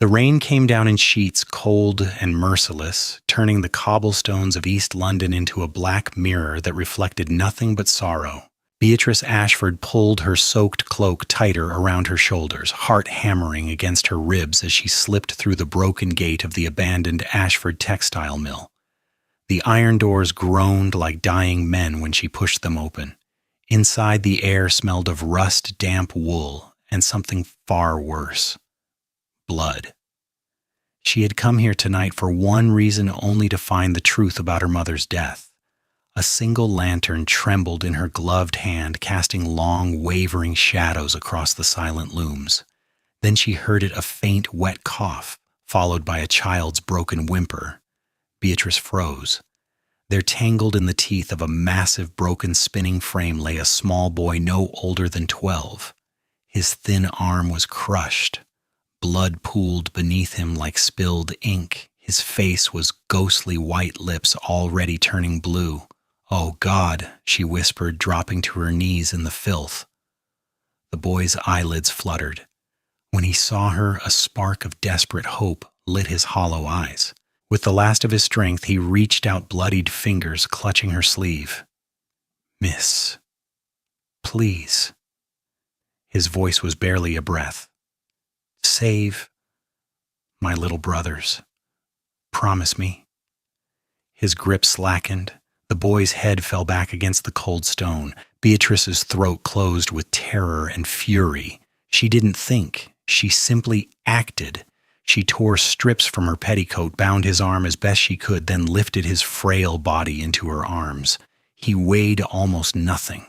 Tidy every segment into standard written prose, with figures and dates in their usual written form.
The rain came down in sheets, cold and merciless, turning the cobblestones of East London into a black mirror that reflected nothing but sorrow. Beatrice Ashford pulled her soaked cloak tighter around her shoulders, heart hammering against her ribs as she slipped through the broken gate of the abandoned Ashford textile mill. The iron doors groaned like dying men when she pushed them open. Inside, the air smelled of rust-damp wool and something far worse. Blood. She had come here tonight for one reason only, to find the truth about her mother's death. A single lantern trembled in her gloved hand, casting long, wavering shadows across the silent looms. Then she heard a faint, wet cough, followed by a child's broken whimper. Beatrice froze. There, tangled in the teeth of a massive, broken spinning frame, lay a small boy no older than 12. His thin arm was crushed. Blood pooled beneath him like spilled ink. His face was ghostly white lips already turning blue. "Oh, God," she whispered, dropping to her knees in the filth. The boy's eyelids fluttered. When he saw her, a spark of desperate hope lit his hollow eyes. With the last of his strength, he reached out bloodied fingers, clutching her sleeve. "Miss, please." His voice was barely a breath. "Save my little brothers. Promise me." His grip slackened. The boy's head fell back against the cold stone. Beatrice's throat closed with terror and fury. She didn't think. She simply acted. She tore strips from her petticoat, bound his arm as best she could, then lifted his frail body into her arms. He weighed almost nothing.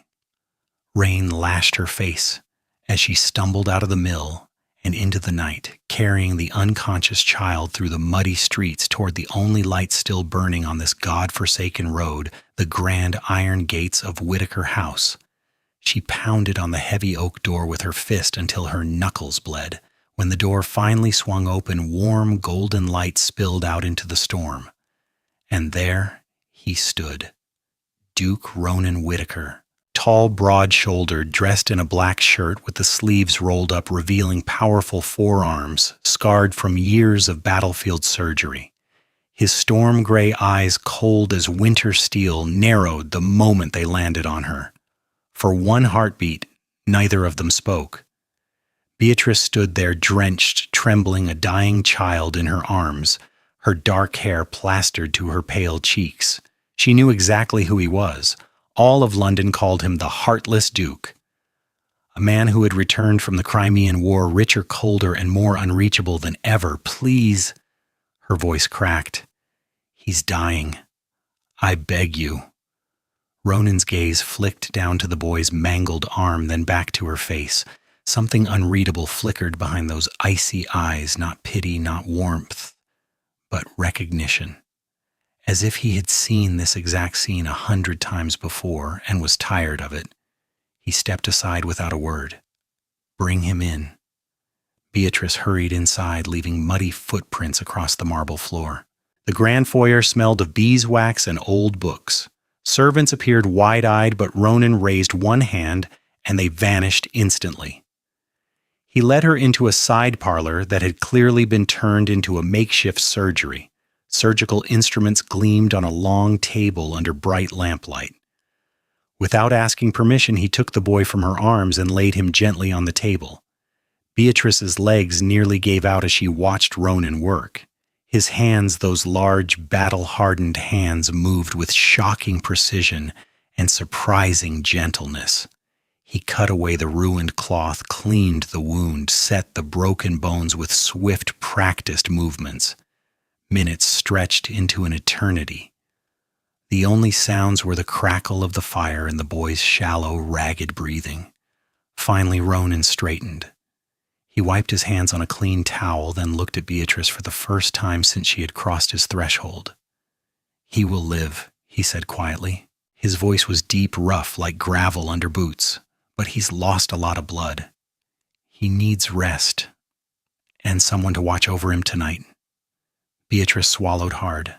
Rain lashed her face as she stumbled out of the mill and into the night, carrying the unconscious child through the muddy streets toward the only light still burning on this God-forsaken road, the grand iron gates of Whitaker House. She pounded on the heavy oak door with her fist until her knuckles bled. When the door finally swung open, warm golden light spilled out into the storm. And there he stood, Duke Ronan Whitaker. Tall, broad-shouldered, dressed in a black shirt with the sleeves rolled up, revealing powerful forearms, scarred from years of battlefield surgery. His storm-gray eyes, cold as winter steel, narrowed the moment they landed on her. For one heartbeat, neither of them spoke. Beatrice stood there, drenched, trembling, a dying child in her arms, her dark hair plastered to her pale cheeks. She knew exactly who he was. All of London called him the Heartless Duke. A man who had returned from the Crimean War, richer, colder, and more unreachable than ever. "Please," her voice cracked. "He's dying. I beg you." Ronan's gaze flicked down to the boy's mangled arm, then back to her face. Something unreadable flickered behind those icy eyes, not pity, not warmth, but recognition. As if he had seen this exact scene 100 times before and was tired of it, he stepped aside without a word. "Bring him in." Beatrice hurried inside, leaving muddy footprints across the marble floor. The grand foyer smelled of beeswax and old books. Servants appeared wide-eyed, but Ronan raised one hand and they vanished instantly. He led her into a side parlor that had clearly been turned into a makeshift surgery. Surgical instruments gleamed on a long table under bright lamplight. Without asking permission, he took the boy from her arms and laid him gently on the table. Beatrice's legs nearly gave out as she watched Ronan work. His hands, those large, battle-hardened hands, moved with shocking precision and surprising gentleness. He cut away the ruined cloth, cleaned the wound, set the broken bones with swift, practiced movements. Minutes stretched into an eternity. The only sounds were the crackle of the fire and the boy's shallow, ragged breathing. Finally, Ronan straightened. He wiped his hands on a clean towel, then looked at Beatrice for the first time since she had crossed his threshold. "He will live," he said quietly. His voice was deep, rough, like gravel under boots. "But he's lost a lot of blood. He needs rest, and someone to watch over him tonight." Beatrice swallowed hard.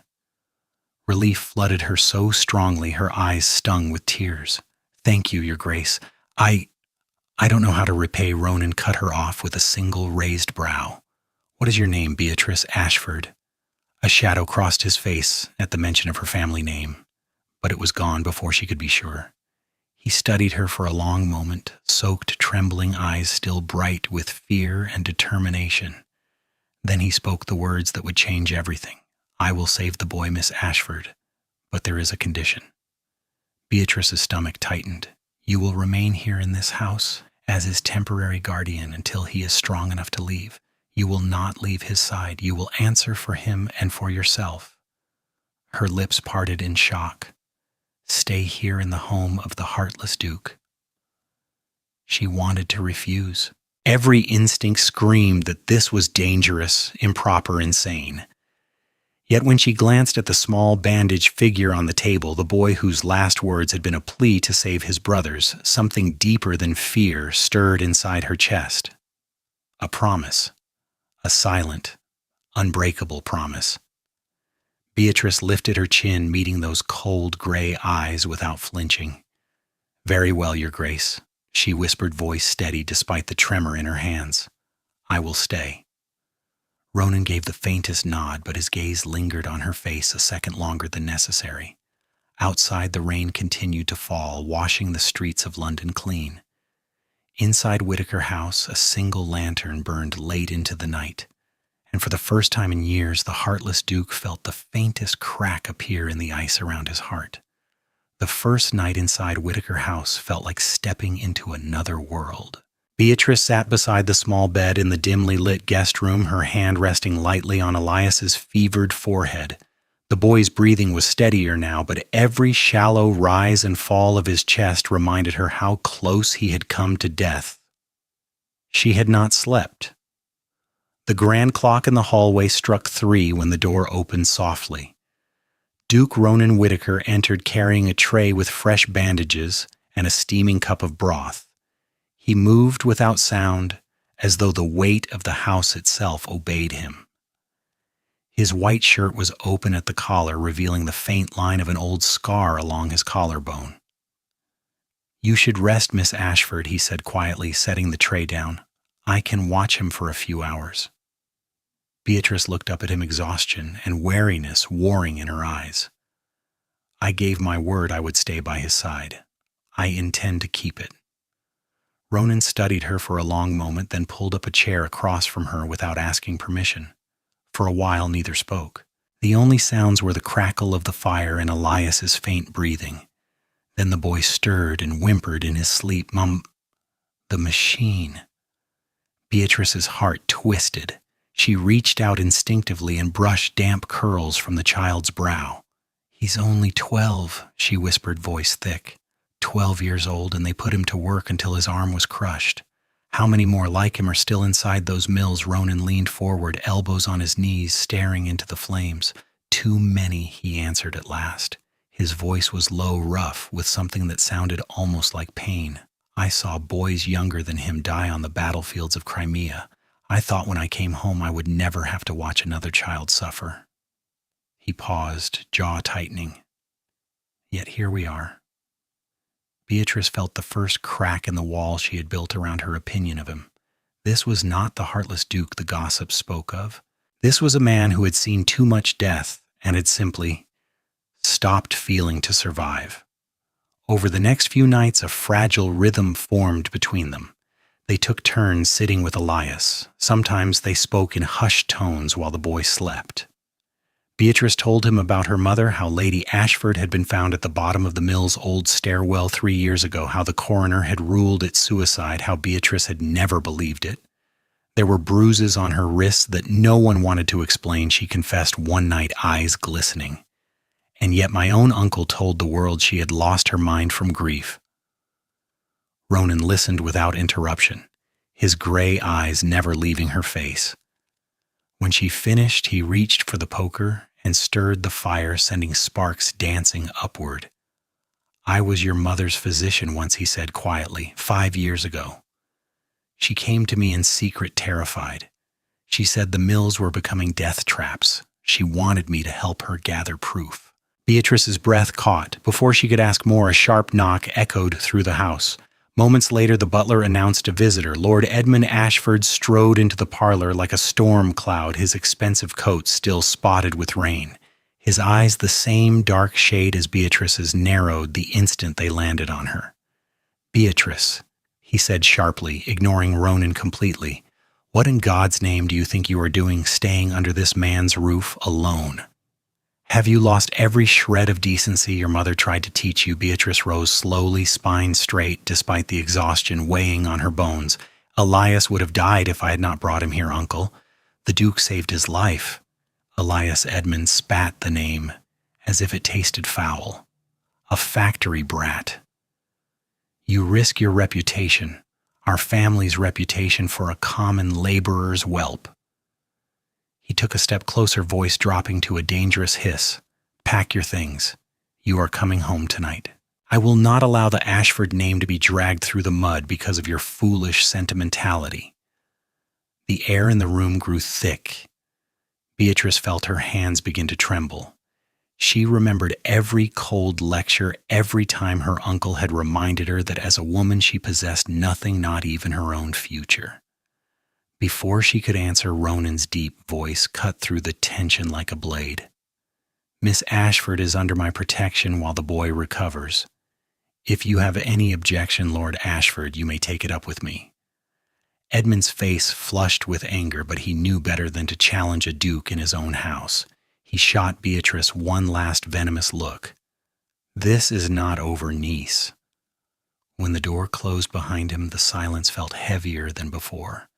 Relief flooded her so strongly her eyes stung with tears. "Thank you, Your Grace. I don't know how to repay." Ronan cut her off with a single raised brow. "What is your name, Beatrice Ashford?" A shadow crossed his face at the mention of her family name, but it was gone before she could be sure. He studied her for a long moment, soaked, trembling eyes still bright with fear and determination. Then he spoke the words that would change everything. "I will save the boy, Miss Ashford, but there is a condition." Beatrice's stomach tightened. "You will remain here in this house as his temporary guardian until he is strong enough to leave. You will not leave his side. You will answer for him and for yourself." Her lips parted in shock. "Stay here in the home of the Heartless Duke." She wanted to refuse. Every instinct screamed that this was dangerous, improper, insane. Yet when she glanced at the small bandaged figure on the table, the boy whose last words had been a plea to save his brothers, something deeper than fear stirred inside her chest. A promise. A silent, unbreakable promise. Beatrice lifted her chin, meeting those cold gray eyes without flinching. "Very well, Your Grace," she whispered, voice steady despite the tremor in her hands. "I will stay." Ronan gave the faintest nod, but his gaze lingered on her face a second longer than necessary. Outside, the rain continued to fall, washing the streets of London clean. Inside Whitaker House, a single lantern burned late into the night, and for the first time in years, the Heartless Duke felt the faintest crack appear in the ice around his heart. The first night inside Whitaker House felt like stepping into another world. Beatrice sat beside the small bed in the dimly lit guest room, her hand resting lightly on Elias's fevered forehead. The boy's breathing was steadier now, but every shallow rise and fall of his chest reminded her how close he had come to death. She had not slept. The grand clock in the hallway struck 3 when the door opened softly. Duke Ronan Whitaker entered carrying a tray with fresh bandages and a steaming cup of broth. He moved without sound, as though the weight of the house itself obeyed him. His white shirt was open at the collar, revealing the faint line of an old scar along his collarbone. "You should rest, Miss Ashford," he said quietly, setting the tray down. "I can watch him for a few hours." Beatrice looked up at him, exhaustion and wariness warring in her eyes. "I gave my word I would stay by his side. I intend to keep it." Ronan studied her for a long moment, then pulled up a chair across from her without asking permission. For a while, neither spoke. The only sounds were the crackle of the fire and Elias's faint breathing. Then the boy stirred and whimpered in his sleep. The machine." Beatrice's heart twisted. She reached out instinctively and brushed damp curls from the child's brow. "He's only 12, she whispered, voice thick. 12 years old, and they put him to work until his arm was crushed. How many more like him are still inside those mills?" Ronan leaned forward, elbows on his knees, staring into the flames. "Too many," he answered at last. His voice was low, rough, with something that sounded almost like pain. "I saw boys younger than him die on the battlefields of Crimea. I thought when I came home I would never have to watch another child suffer." He paused, jaw tightening. "Yet here we are." Beatrice felt the first crack in the wall she had built around her opinion of him. This was not the Heartless Duke the gossips spoke of. This was a man who had seen too much death and had simply stopped feeling to survive. Over the next few nights, a fragile rhythm formed between them. They took turns sitting with Elias. Sometimes they spoke in hushed tones while the boy slept. Beatrice told him about her mother, how Lady Ashford had been found at the bottom of the mill's old stairwell 3 years ago, how the coroner had ruled it suicide, how Beatrice had never believed it. There were bruises on her wrists that no one wanted to explain, she confessed one night, eyes glistening. And yet my own uncle told the world she had lost her mind from grief. Ronan listened without interruption, his gray eyes never leaving her face. When she finished, he reached for the poker and stirred the fire, sending sparks dancing upward. "I was your mother's physician once," he said quietly, 5 years ago. She came to me in secret, terrified. She said the mills were becoming death traps. She wanted me to help her gather proof. Beatrice's breath caught. Before she could ask more, a sharp knock echoed through the house. Moments later, the butler announced a visitor. Lord Edmund Ashford strode into the parlor like a storm cloud, his expensive coat still spotted with rain. His eyes, the same dark shade as Beatrice's, narrowed the instant they landed on her. "Beatrice," he said sharply, ignoring Ronan completely, "what in God's name do you think you are doing staying under this man's roof alone? Have you lost every shred of decency your mother tried to teach you?" Beatrice rose slowly, spine straight, despite the exhaustion weighing on her bones. "Elias would have died if I had not brought him here, uncle. The Duke saved his life." Elias Edmund spat the name, as if it tasted foul. "A factory brat. You risk your reputation, our family's reputation, for a common laborer's whelp." He took a step closer, voice dropping to a dangerous hiss. "Pack your things. You are coming home tonight. I will not allow the Ashford name to be dragged through the mud because of your foolish sentimentality." The air in the room grew thick. Beatrice felt her hands begin to tremble. She remembered every cold lecture, every time her uncle had reminded her that as a woman she possessed nothing, not even her own future. Before she could answer, Ronan's deep voice cut through the tension like a blade. "Miss Ashford is under my protection while the boy recovers. If you have any objection, Lord Ashford, you may take it up with me." Edmund's face flushed with anger, but he knew better than to challenge a duke in his own house. He shot Beatrice one last venomous look. "This is not over, niece." When the door closed behind him, the silence felt heavier than before.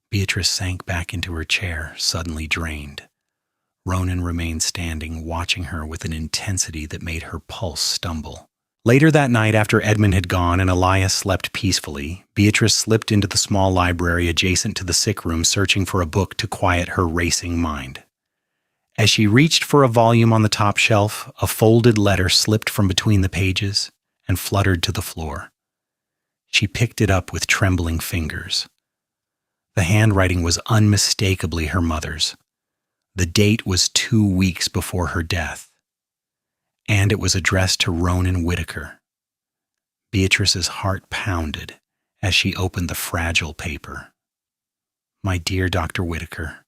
Beatrice sank back into her chair, suddenly drained. Ronan remained standing, watching her with an intensity that made her pulse stumble. Later that night, after Edmund had gone and Elias slept peacefully, Beatrice slipped into the small library adjacent to the sick room, searching for a book to quiet her racing mind. As she reached for a volume on the top shelf, a folded letter slipped from between the pages and fluttered to the floor. She picked it up with trembling fingers. The handwriting was unmistakably her mother's. The date was 2 weeks before her death, and it was addressed to Ronan Whitaker. Beatrice's heart pounded as she opened the fragile paper. "My dear Dr. Whitaker,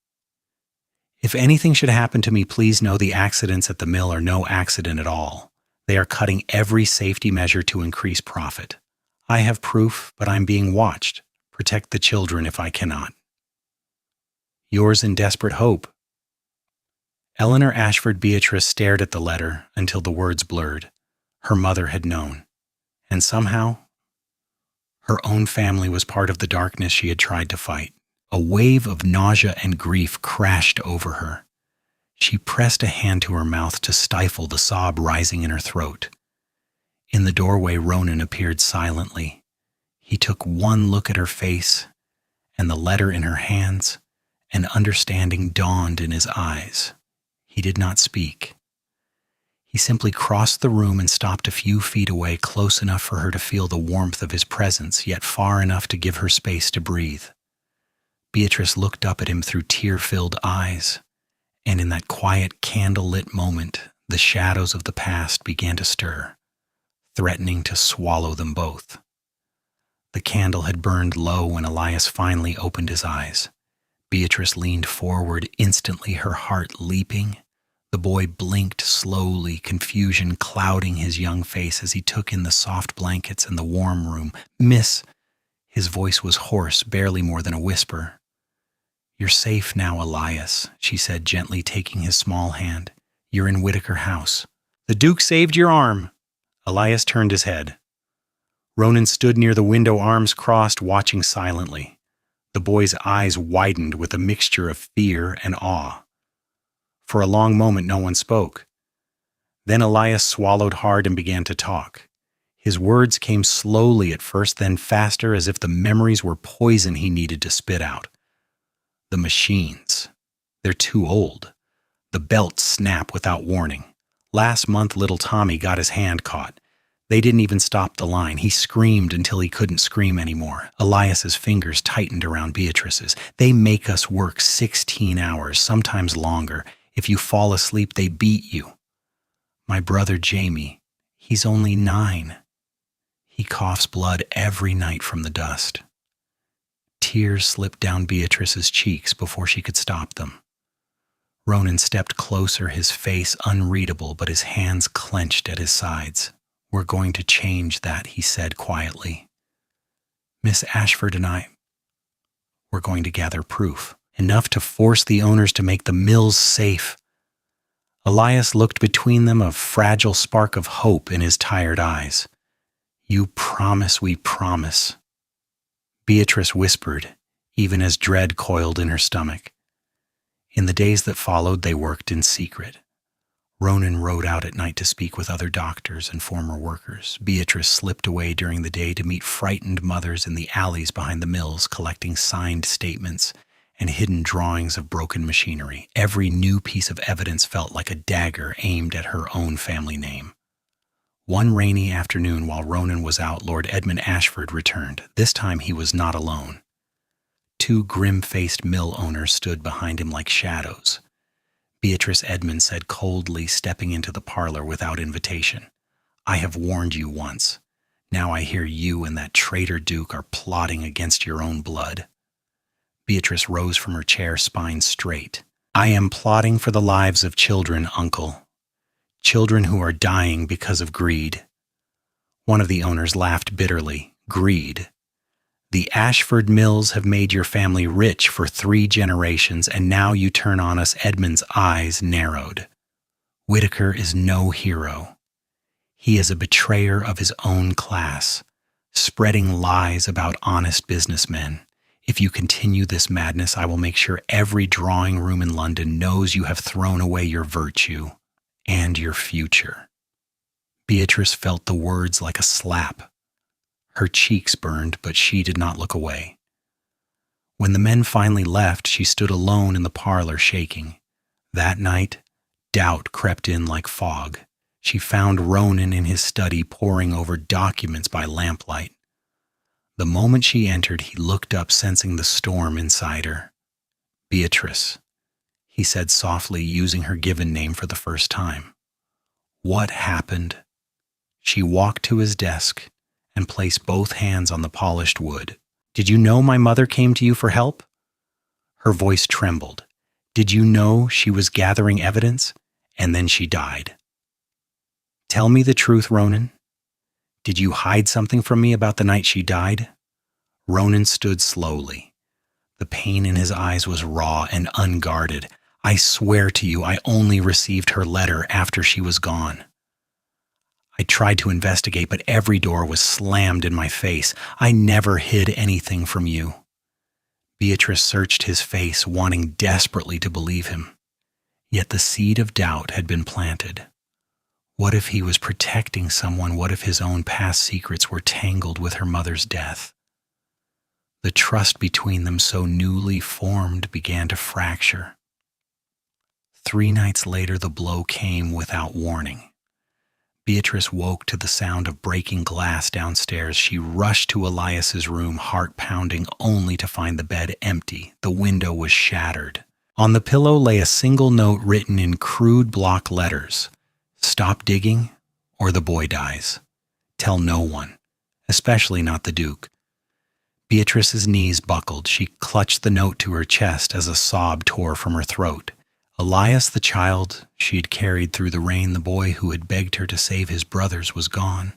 if anything should happen to me, please know the accidents at the mill are no accident at all. They are cutting every safety measure to increase profit. I have proof, but I'm being watched. Protect the children if I cannot. Yours in desperate hope." Eleanor Ashford. Beatrice stared at the letter until the words blurred. Her mother had known, and somehow her own family was part of the darkness she had tried to fight. A wave of nausea and grief crashed over her. She pressed a hand to her mouth to stifle the sob rising in her throat. In the doorway, Ronan appeared silently. He took one look at her face and the letter in her hands, and understanding dawned in his eyes. He did not speak. He simply crossed the room and stopped a few feet away, close enough for her to feel the warmth of his presence, yet far enough to give her space to breathe. Beatrice looked up at him through tear-filled eyes, and in that quiet, candle-lit moment, the shadows of the past began to stir, threatening to swallow them both. The candle had burned low when Elias finally opened his eyes. Beatrice leaned forward, instantly her heart leaping. The boy blinked slowly, confusion clouding his young face as he took in the soft blankets and the warm room. "Miss," his voice was hoarse, barely more than a whisper. "You're safe now, Elias," she said, gently taking his small hand. "You're in Whitaker House." "The Duke saved your arm." Elias turned his head. Ronan stood near the window, arms crossed, watching silently. The boy's eyes widened with a mixture of fear and awe. For a long moment, no one spoke. Then Elias swallowed hard and began to talk. His words came slowly at first, then faster, as if the memories were poison he needed to spit out. "The machines. They're too old. The belts snap without warning. Last month, little Tommy got his hand caught. They didn't even stop the line. He screamed until he couldn't scream anymore." Elias's fingers tightened around Beatrice's. "They make us work 16 hours, sometimes longer. If you fall asleep, they beat you. My brother Jamie, he's only 9. He coughs blood every night from the dust. Tears slipped down Beatrice's cheeks before she could stop them. Ronan stepped closer, his face unreadable, but his hands clenched at his sides. "We're going to change that," he said quietly. "Miss Ashford and we're going to gather proof, enough to force the owners to make the mills safe." Elias looked between them, a fragile spark of hope in his tired eyes. "You promise, we promise." Beatrice whispered, even as dread coiled in her stomach. In the days that followed, they worked in secret. Ronan rode out at night to speak with other doctors and former workers. Beatrice slipped away during the day to meet frightened mothers in the alleys behind the mills, collecting signed statements and hidden drawings of broken machinery. Every new piece of evidence felt like a dagger aimed at her own family name. One rainy afternoon while Ronan was out, Lord Edmund Ashford returned. This time he was not alone. Two grim-faced mill owners stood behind him like shadows. Beatrice Edmund said coldly, stepping into the parlor without invitation, "I have warned you once. Now I hear you and that traitor Duke are plotting against your own blood." Beatrice rose from her chair, spine straight. "I am plotting for the lives of children, uncle. Children who are dying because of greed." One of the owners laughed bitterly. "Greed? The Ashford mills have made your family rich for 3 generations, and now you turn on us." Edmund's eyes narrowed. "Whitaker is no hero. He is a betrayer of his own class, spreading lies about honest businessmen. If you continue this madness, I will make sure every drawing room in London knows you have thrown away your virtue and your future." Beatrice felt the words like a slap. Her cheeks burned, but she did not look away. When the men finally left, she stood alone in the parlor, shaking. That night, doubt crept in like fog. She found Ronan in his study, poring over documents by lamplight. The moment she entered, he looked up, sensing the storm inside her. "Beatrice," he said softly, using her given name for the first time. "What happened?" She walked to his desk and placed both hands on the polished wood. "Did you know my mother came to you for help?" Her voice trembled. "Did you know she was gathering evidence? And then she died." "Tell me the truth, Ronan. Did you hide something from me about the night she died?" Ronan stood slowly. The pain in his eyes was raw and unguarded. "I swear to you, I only received her letter after she was gone. I tried to investigate, but every door was slammed in my face. I never hid anything from you." Beatrice searched his face, wanting desperately to believe him. Yet the seed of doubt had been planted. What if he was protecting someone? What if his own past secrets were tangled with her mother's death? The trust between them, so newly formed, began to fracture. 3 nights later, the blow came without warning. Beatrice woke to the sound of breaking glass downstairs. She rushed to Elias's room, heart pounding, only to find the bed empty. The window was shattered. On the pillow lay a single note written in crude block letters. "Stop digging, or the boy dies. Tell no one, especially not the Duke." Beatrice's knees buckled. She clutched the note to her chest as a sob tore from her throat. Elias, the child she had carried through the rain, the boy who had begged her to save his brothers, was gone.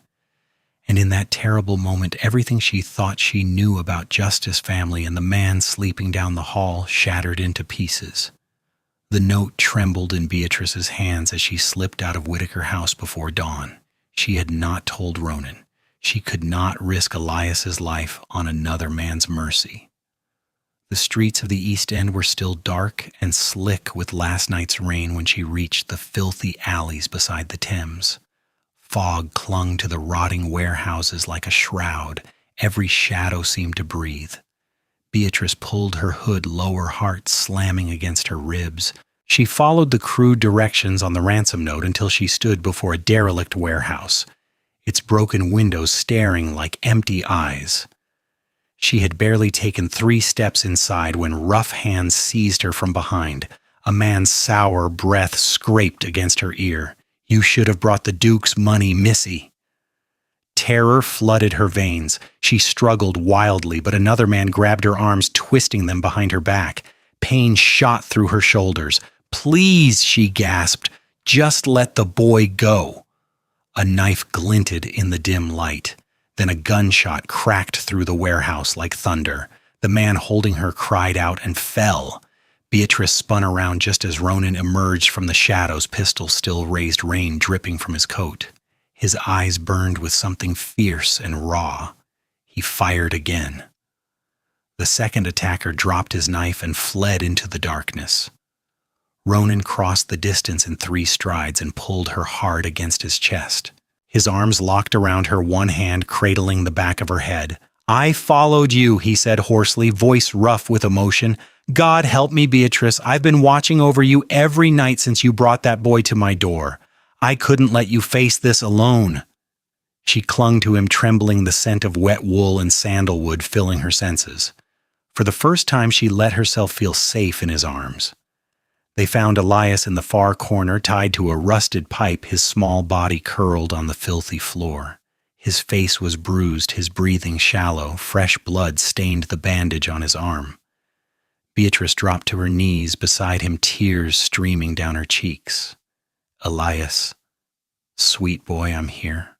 And in that terrible moment, everything she thought she knew about Justice family and the man sleeping down the hall shattered into pieces. The note trembled in Beatrice's hands as she slipped out of Whitaker House before dawn. She had not told Ronan. She could not risk Elias's life on another man's mercy. The streets of the East End were still dark and slick with last night's rain when she reached the filthy alleys beside the Thames. Fog clung to the rotting warehouses like a shroud. Every shadow seemed to breathe. Beatrice pulled her hood lower, heart slamming against her ribs. She followed the crude directions on the ransom note until she stood before a derelict warehouse, its broken windows staring like empty eyes. She had barely taken 3 steps inside when rough hands seized her from behind. A man's sour breath scraped against her ear. "You should have brought the Duke's money, Missy." Terror flooded her veins. She struggled wildly, but another man grabbed her arms, twisting them behind her back. Pain shot through her shoulders. "Please," she gasped, "just let the boy go." A knife glinted in the dim light. Then a gunshot cracked through the warehouse like thunder. The man holding her cried out and fell. Beatrice spun around just as Ronan emerged from the shadows, pistol still raised, rain dripping from his coat. His eyes burned with something fierce and raw. He fired again. The second attacker dropped his knife and fled into the darkness. Ronan crossed the distance in 3 strides and pulled her hard against his chest. His arms locked around her, one hand cradling the back of her head. "I followed you," he said hoarsely, voice rough with emotion. "God help me, Beatrice. I've been watching over you every night since you brought that boy to my door. I couldn't let you face this alone." She clung to him, trembling, the scent of wet wool and sandalwood filling her senses. For the first time, she let herself feel safe in his arms. They found Elias in the far corner, tied to a rusted pipe, his small body curled on the filthy floor. His face was bruised, his breathing shallow, fresh blood stained the bandage on his arm. Beatrice dropped to her knees beside him, tears streaming down her cheeks. "Elias, sweet boy, I'm here."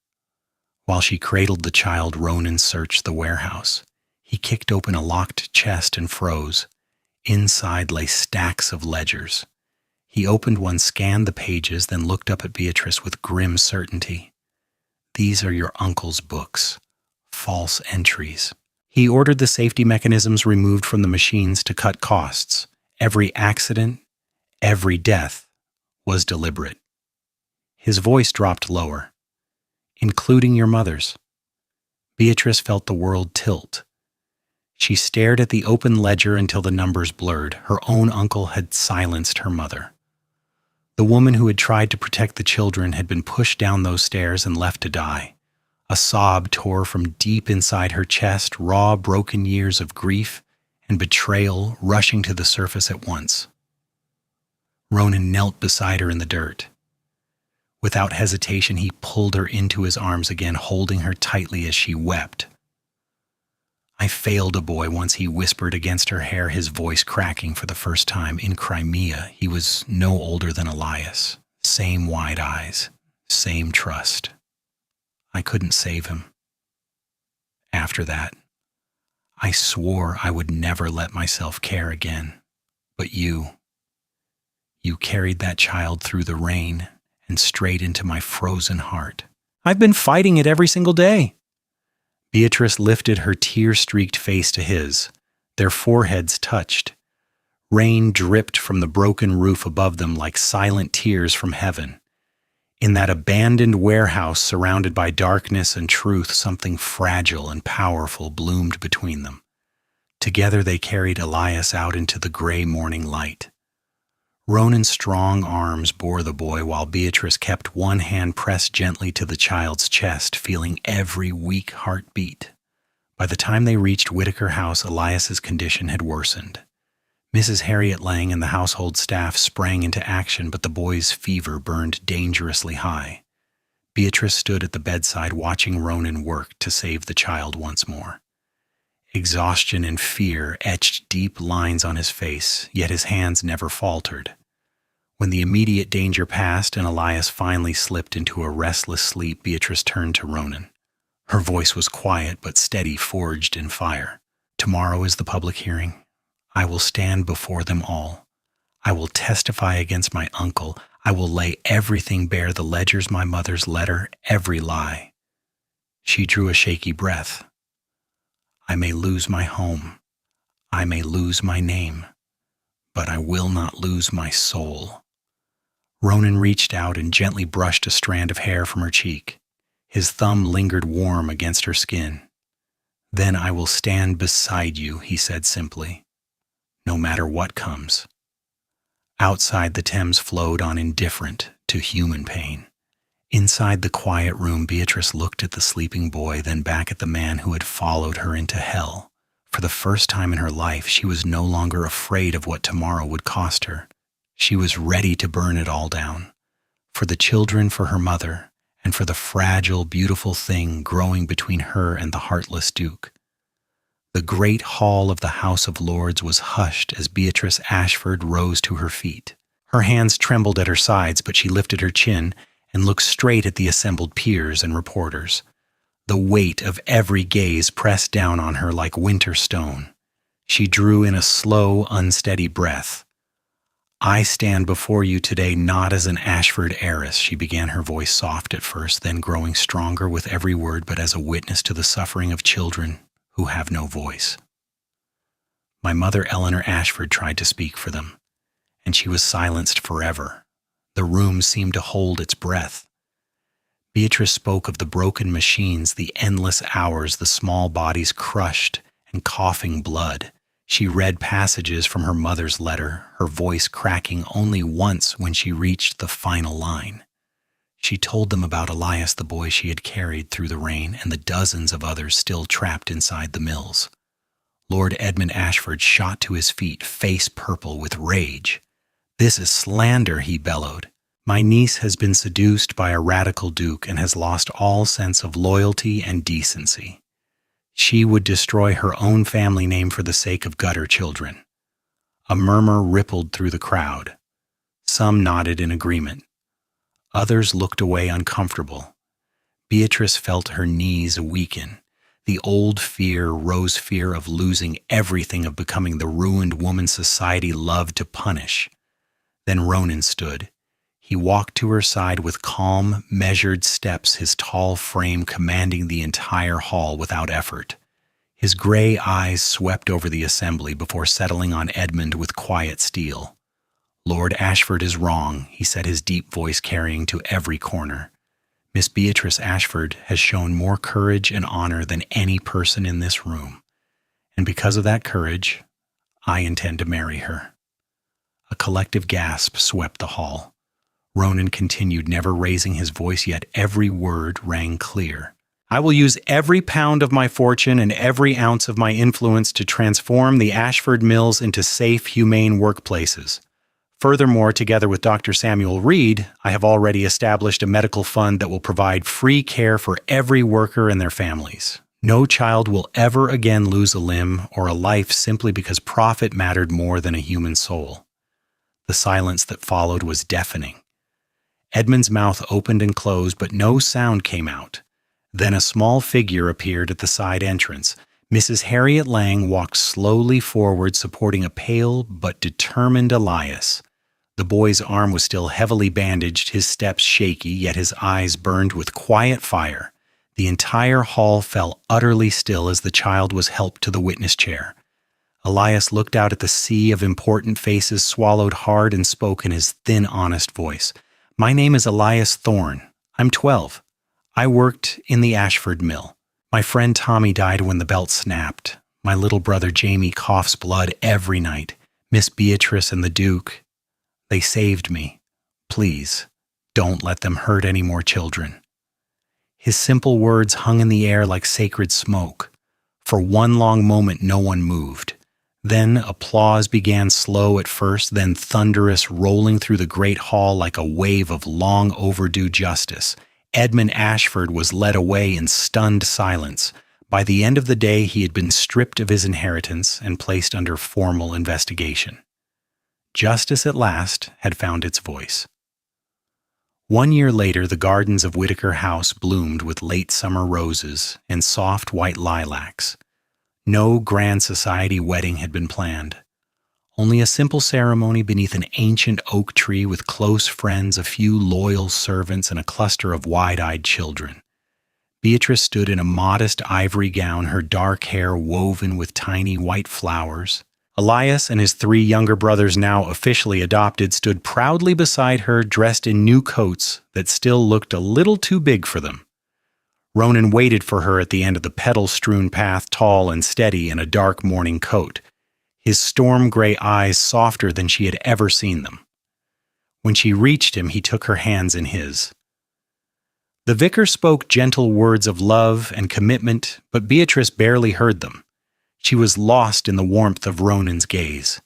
While she cradled the child, Ronan searched the warehouse. He kicked open a locked chest and froze. Inside lay stacks of ledgers. He opened one, scanned the pages, then looked up at Beatrice with grim certainty. "These are your uncle's books. False entries." He ordered the safety mechanisms removed from the machines to cut costs. Every accident, every death was deliberate. His voice dropped lower. "Including your mother's." Beatrice felt the world tilt. She stared at the open ledger until the numbers blurred. Her own uncle had silenced her mother. The woman who had tried to protect the children had been pushed down those stairs and left to die. A sob tore from deep inside her chest, raw, broken years of grief and betrayal rushing to the surface at once. Ronan knelt beside her in the dirt. Without hesitation, he pulled her into his arms again, holding her tightly as she wept. "I failed a boy once," he whispered against her hair, his voice cracking for the first time. In Crimea, he was no older than Elias. Same wide eyes, same trust. I couldn't save him. After that, I swore I would never let myself care again. But you carried that child through the rain and straight into my frozen heart. I've been fighting it every single day." Beatrice lifted her tear-streaked face to his. Their foreheads touched. Rain dripped from the broken roof above them like silent tears from heaven. In that abandoned warehouse surrounded by darkness and truth, something fragile and powerful bloomed between them. Together they carried Elias out into the gray morning light. Ronan's strong arms bore the boy while Beatrice kept one hand pressed gently to the child's chest, feeling every weak heartbeat. By the time they reached Whitaker House, Elias's condition had worsened. Mrs. Harriet Lang and the household staff sprang into action, but the boy's fever burned dangerously high. Beatrice stood at the bedside watching Ronan work to save the child once more. Exhaustion and fear etched deep lines on his face, yet his hands never faltered. When the immediate danger passed and Elias finally slipped into a restless sleep, Beatrice turned to Ronan. Her voice was quiet but steady, forged in fire. "Tomorrow is the public hearing. I will stand before them all. I will testify against my uncle. I will lay everything bare, the ledgers, my mother's letter, every lie." She drew a shaky breath. "I may lose my home. I may lose my name. But I will not lose my soul." Ronan reached out and gently brushed a strand of hair from her cheek. His thumb lingered warm against her skin. "Then I will stand beside you," he said simply, "no matter what comes." Outside, the Thames flowed on, indifferent to human pain. Inside the quiet room, Beatrice looked at the sleeping boy, then back at the man who had followed her into hell. For the first time in her life, she was no longer afraid of what tomorrow would cost her. She was ready to burn it all down. For the children, for her mother, and for the fragile, beautiful thing growing between her and the Heartless Duke. The great hall of the House of Lords was hushed as Beatrice Ashford rose to her feet. Her hands trembled at her sides, but she lifted her chin and looked straight at the assembled peers and reporters. The weight of every gaze pressed down on her like winter stone. She drew in a slow, unsteady breath. "I stand before you today not as an Ashford heiress," she began, her voice soft at first, then growing stronger with every word, "but as a witness to the suffering of children who have no voice. My mother, Eleanor Ashford, tried to speak for them, and she was silenced forever. The room seemed to hold its breath. Beatrice spoke of the broken machines, the endless hours, the small bodies crushed and coughing blood. She read passages from her mother's letter, her voice cracking only once when she reached the final line. She told them about Elias, the boy she had carried through the rain, and the dozens of others still trapped inside the mills. Lord Edmund Ashford shot to his feet, face purple with rage. "This is slander," he bellowed. "My niece has been seduced by a radical duke and has lost all sense of loyalty and decency. She would destroy her own family name for the sake of gutter children." A murmur rippled through the crowd. Some nodded in agreement. Others looked away uncomfortable. Beatrice felt her knees weaken. The old fear rose, fear of losing everything, of becoming the ruined woman society loved to punish. Then Ronan stood. He walked to her side with calm, measured steps, his tall frame commanding the entire hall without effort. His gray eyes swept over the assembly before settling on Edmund with quiet steel. "Lord Ashford is wrong," he said, his deep voice carrying to every corner. "Miss Beatrice Ashford has shown more courage and honor than any person in this room. And because of that courage, I intend to marry her." A collective gasp swept the hall. Ronan continued, never raising his voice, yet every word rang clear. "I will use every pound of my fortune and every ounce of my influence to transform the Ashford mills into safe, humane workplaces. Furthermore, together with Dr. Samuel Reed, I have already established a medical fund that will provide free care for every worker and their families. No child will ever again lose a limb or a life simply because profit mattered more than a human soul." The silence that followed was deafening. Edmund's mouth opened and closed, but no sound came out. Then a small figure appeared at the side entrance. Mrs. Harriet Lang walked slowly forward, supporting a pale but determined Elias. The boy's arm was still heavily bandaged, his steps shaky, yet his eyes burned with quiet fire. The entire hall fell utterly still as the child was helped to the witness chair. Elias looked out at the sea of important faces, swallowed hard, and spoke in his thin, honest voice. "My name is Elias Thorne. I'm 12. I worked in the Ashford mill. My friend Tommy died when the belt snapped. My little brother Jamie coughs blood every night. Miss Beatrice and the Duke, they saved me. Please, don't let them hurt any more children." His simple words hung in the air like sacred smoke. For one long moment no one moved. Then applause began, slow at first, then thunderous, rolling through the great hall like a wave of long overdue justice. Edmund Ashford was led away in stunned silence. By the end of the day, he had been stripped of his inheritance and placed under formal investigation. Justice at last had found its voice. 1 year later, the gardens of Whitaker House bloomed with late summer roses and soft white lilacs. No grand society wedding had been planned. Only a simple ceremony beneath an ancient oak tree with close friends, a few loyal servants, and a cluster of wide-eyed children. Beatrice stood in a modest ivory gown, her dark hair woven with tiny white flowers. Elias and his 3 younger brothers, now officially adopted, stood proudly beside her, dressed in new coats that still looked a little too big for them. Ronan waited for her at the end of the petal-strewn path, tall and steady in a dark morning coat, his storm-gray eyes softer than she had ever seen them. When she reached him, he took her hands in his. The vicar spoke gentle words of love and commitment, but Beatrice barely heard them. She was lost in the warmth of Ronan's gaze.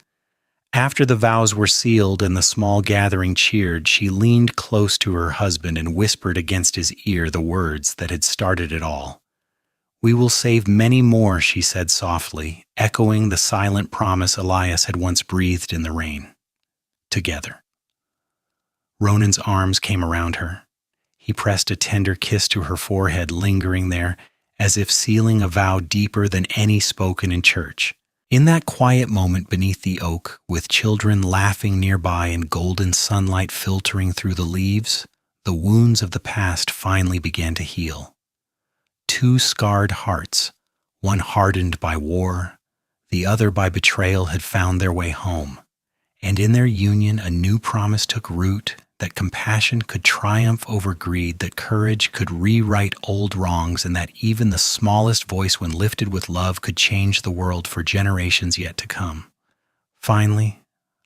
After the vows were sealed and the small gathering cheered, she leaned close to her husband and whispered against his ear the words that had started it all. "We will save many more," she said softly, echoing the silent promise Elias had once breathed in the rain. Together. Ronan's arms came around her. He pressed a tender kiss to her forehead, lingering there, as if sealing a vow deeper than any spoken in church. In that quiet moment beneath the oak, with children laughing nearby and golden sunlight filtering through the leaves, the wounds of the past finally began to heal. Two scarred hearts, one hardened by war, the other by betrayal, had found their way home. And in their union, a new promise took root, that compassion could triumph over greed, that courage could rewrite old wrongs, and that even the smallest voice, when lifted with love, could change the world for generations yet to come. Finally,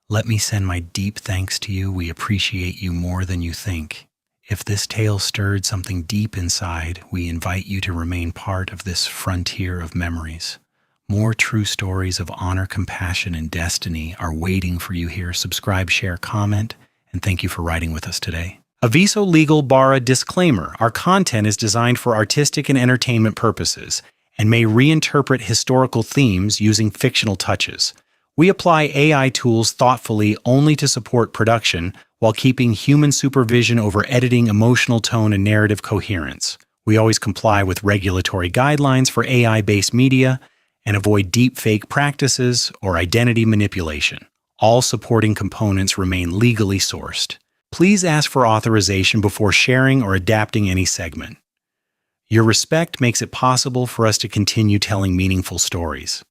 let me send my deep thanks to you. We appreciate you more than you think. If this tale stirred something deep inside, we invite you to remain part of this frontier of memories. More true stories of honor, compassion, and destiny are waiting for you here. Subscribe, share, comment, and thank you for writing with us today. Aviso legal barra disclaimer. Our content is designed for artistic and entertainment purposes and may reinterpret historical themes using fictional touches. We apply AI tools thoughtfully only to support production while keeping human supervision over editing, emotional tone, and narrative coherence. We always comply with regulatory guidelines for AI-based media and avoid deepfake practices or identity manipulation. All supporting components remain legally sourced. Please ask for authorization before sharing or adapting any segment. Your respect makes it possible for us to continue telling meaningful stories.